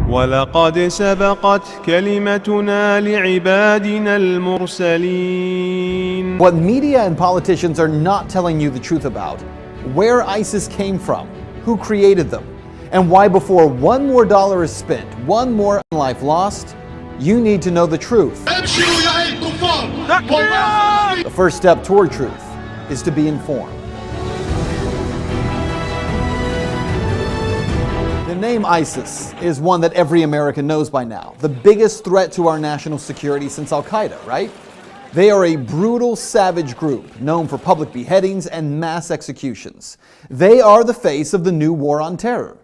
ولقد سبقت كلمتنا لعبادنا المرسلين. What media and politicians are not telling you the truth about, where ISIS came from, who created them, and why before one more dollar is spent, one more life lost, you need to know the truth. The first step toward truth is to be informed. The name ISIS is one that every American knows by now. The biggest threat to our national security since Al-Qaeda, right? They are a brutal, savage group known for public beheadings and mass executions. They are the face of the new war on terror.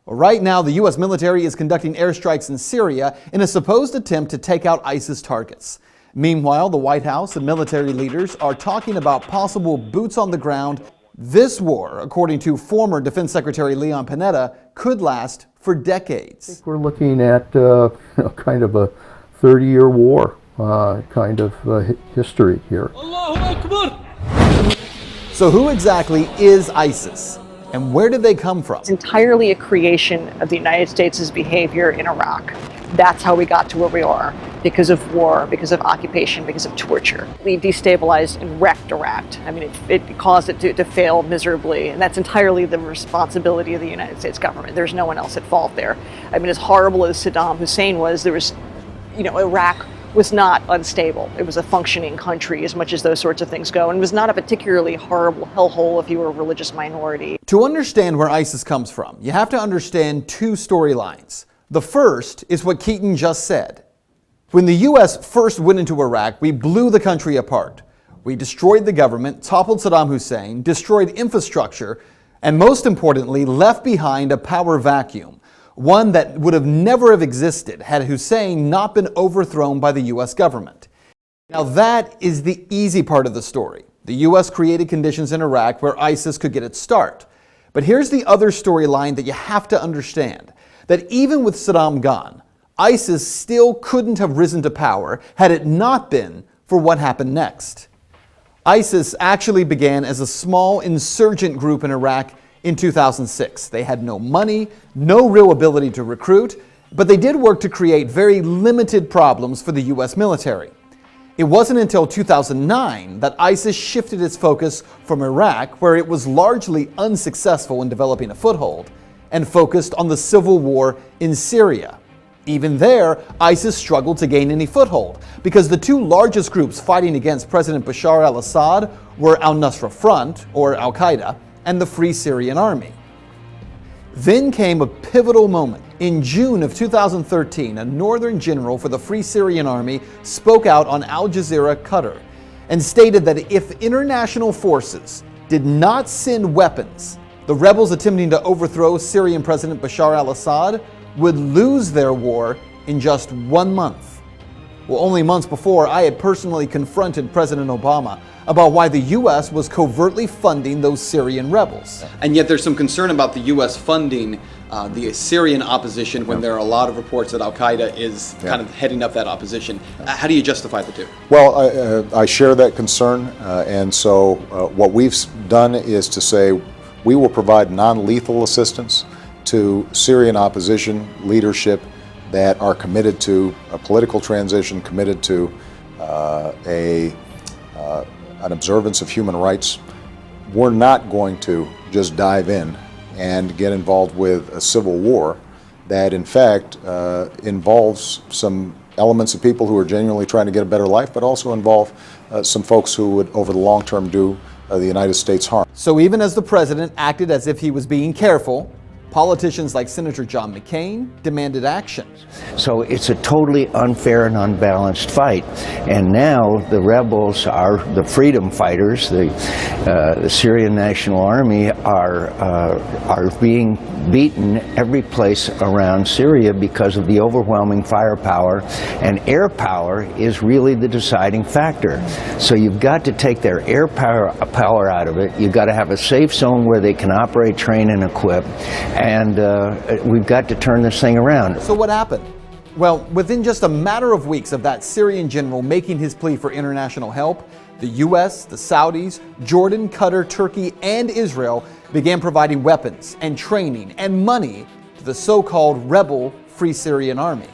Right now, the U.S. military is conducting airstrikes in Syria in a supposed attempt to take out ISIS targets. Meanwhile, the White House and military leaders are talking about possible boots on the ground. This war, according to former Defense Secretary Leon Panetta, could last for decades. I think we're looking at kind of a 30-year war kind of history here. Allahu Akbar! So who exactly is ISIS? And where did they come from? It's entirely a creation of the United States' behavior in Iraq. That's how we got to where we are, because of war, because of occupation, because of torture. We destabilized and wrecked Iraq. I mean, it caused it to fail miserably, and that's entirely the responsibility of the United States government. There's no one else at fault there. I mean, as horrible as Saddam Hussein was, Iraq was not unstable. It was a functioning country as much as those sorts of things go, and was not a particularly horrible hellhole if you were a religious minority. To understand where ISIS comes from, you have to understand two storylines. The first is what Keaton just said. When the U.S. first went into Iraq, we blew the country apart. We destroyed the government, toppled Saddam Hussein, destroyed infrastructure, and most importantly, left behind a power vacuum. One that would have never have existed had Hussein not been overthrown by the U.S. government. Now that is the easy part of the story. The U.S. created conditions in Iraq where ISIS could get its start. But here's the other storyline that you have to understand. That even with Saddam gone, ISIS still couldn't have risen to power had it not been for what happened next. ISIS actually began as a small insurgent group in Iraq in 2006. They had no money, no real ability to recruit, but they did work to create very limited problems for the U.S. military. It wasn't until 2009 that ISIS shifted its focus from Iraq, where it was largely unsuccessful in developing a foothold, and focused on the civil war in Syria. Even there, ISIS struggled to gain any foothold because the two largest groups fighting against President Bashar al-Assad were Al-Nusra Front, or Al-Qaeda, and the Free Syrian Army. Then came a pivotal moment. In June of 2013, a northern general for the Free Syrian Army spoke out on Al Jazeera, Qatar, and stated that if international forces did not send weapons, the rebels attempting to overthrow Syrian President Bashar al-Assad would lose their war in just 1 month. Well, only months before, I had personally confronted President Obama about why the U.S. was covertly funding those Syrian rebels. And yet there's some concern about the U.S. funding the Syrian opposition when there are a lot of reports that Al-Qaeda is kind of heading up that opposition. How do you justify the two? Well, I share that concern, and so what we've done is to say we will provide non-lethal assistance to Syrian opposition leadership that are committed to a political transition, committed to an observance of human rights. We're not going to just dive in and get involved with a civil war that in fact involves some elements of people who are genuinely trying to get a better life, but also involve some folks who would over the long term do the United States harm. So even as the president acted as if he was being careful, politicians like Senator John McCain demanded action. So it's a totally unfair and unbalanced fight. And now the rebels are the freedom fighters, the Syrian National Army are being beaten every place around Syria because of the overwhelming firepower, and air power is really the deciding factor. So you've got to take their air power out of it. You've got to have a safe zone where they can operate, train, and equip. And we've got to turn this thing around. So what happened? Well, within just a matter of weeks of that Syrian general making his plea for international help, the U.S., the Saudis, Jordan, Qatar, Turkey, and Israel began providing weapons and training and money to the so-called rebel Free Syrian Army.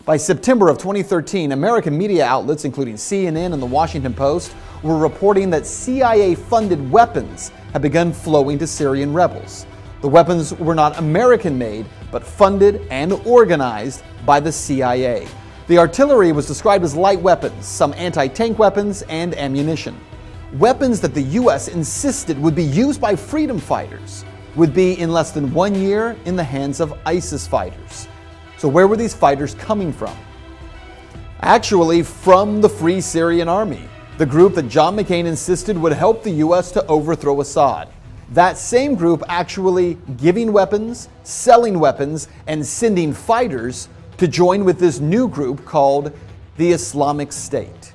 By September of 2013, American media outlets, including CNN and the Washington Post, were reporting that CIA-funded weapons had begun flowing to Syrian rebels. The weapons were not American-made, but funded and organized by the CIA. The artillery was described as light weapons, some anti-tank weapons, and ammunition. Weapons that the U.S. insisted would be used by freedom fighters would be in less than 1 year in the hands of ISIS fighters. So where were these fighters coming from? Actually, from the Free Syrian Army, the group that John McCain insisted would help the U.S. to overthrow Assad. That same group actually giving weapons, selling weapons, and sending fighters to join with this new group called the Islamic State.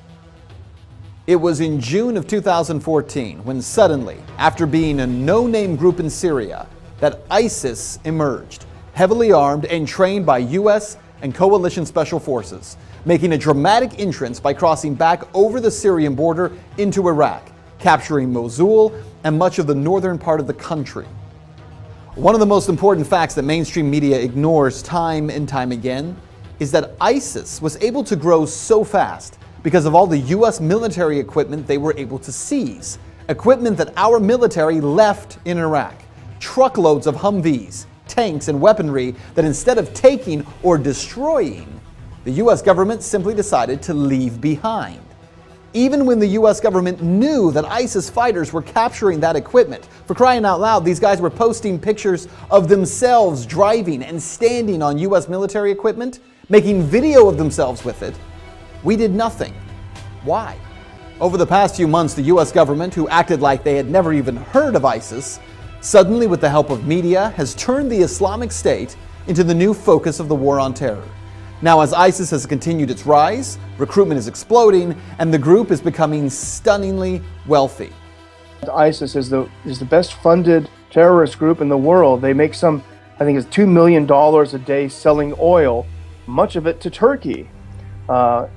It was in June of 2014 when suddenly, after being a no-name group in Syria, that ISIS emerged, heavily armed and trained by U.S. and coalition special forces, making a dramatic entrance by crossing back over the Syrian border into Iraq, capturing Mosul and much of the northern part of the country. One of the most important facts that mainstream media ignores time and time again is that ISIS was able to grow so fast because of all the U.S. military equipment they were able to seize. Equipment that our military left in Iraq. Truckloads of Humvees, tanks, and weaponry that instead of taking or destroying, the U.S. government simply decided to leave behind. Even when the U.S. government knew that ISIS fighters were capturing that equipment, for crying out loud, these guys were posting pictures of themselves driving and standing on U.S. military equipment, making video of themselves with it. We did nothing. Why? Over the past few months, the U.S. government, who acted like they had never even heard of ISIS, suddenly, with the help of media, has turned the Islamic State into the new focus of the war on terror. Now, as ISIS has continued its rise, recruitment is exploding, and the group is becoming stunningly wealthy. ISIS is the best funded terrorist group in the world. They make I think it's $2 million a day selling oil, much of it to Turkey.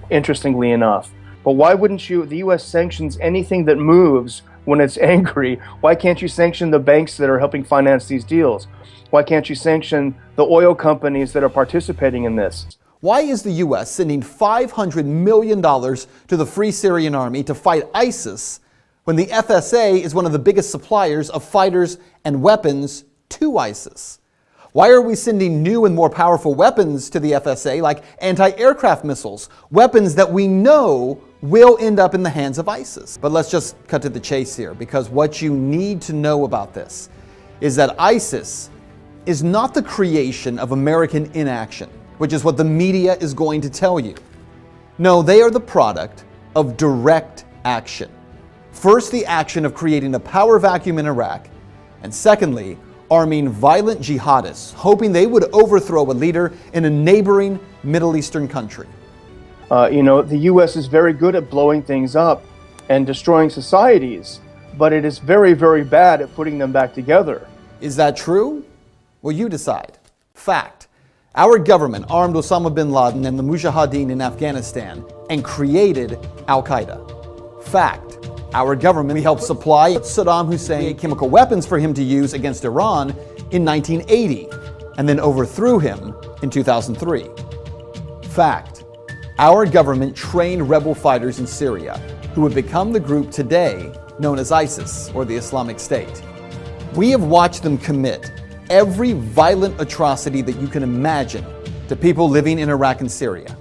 Interestingly enough. But why wouldn't the U.S. sanctions anything that moves when it's angry? Why can't you sanction the banks that are helping finance these deals? Why can't you sanction the oil companies that are participating in this? Why is the U.S. sending $500 million to the Free Syrian Army to fight ISIS when the FSA is one of the biggest suppliers of fighters and weapons to ISIS? Why are we sending new and more powerful weapons to the FSA like anti-aircraft missiles, weapons that we know will end up in the hands of ISIS? But let's just cut to the chase here, because what you need to know about this is that ISIS is not the creation of American inaction, which is what the media is going to tell you. No, they are the product of direct action. First, the action of creating a power vacuum in Iraq, and secondly, arming violent jihadists, hoping they would overthrow a leader in a neighboring Middle Eastern country. The U.S. is very good at blowing things up and destroying societies, but it is very, very bad at putting them back together. Is that true? Well, you decide. Fact. Our government armed Osama bin Laden and the Mujahideen in Afghanistan and created Al-Qaeda. Fact. Our government helped supply Saddam Hussein chemical weapons for him to use against Iran in 1980 and then overthrew him in 2003. Fact. Our government trained rebel fighters in Syria who would become the group today known as ISIS, or the Islamic State. We have watched them commit every violent atrocity that you can imagine to people living in Iraq and Syria.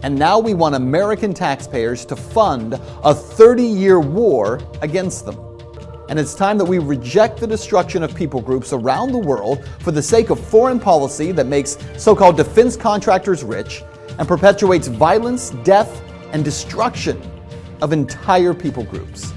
And now we want American taxpayers to fund a 30-year war against them. And it's time that we reject the destruction of people groups around the world for the sake of foreign policy that makes so-called defense contractors rich and perpetuates violence, death, and destruction of entire people groups.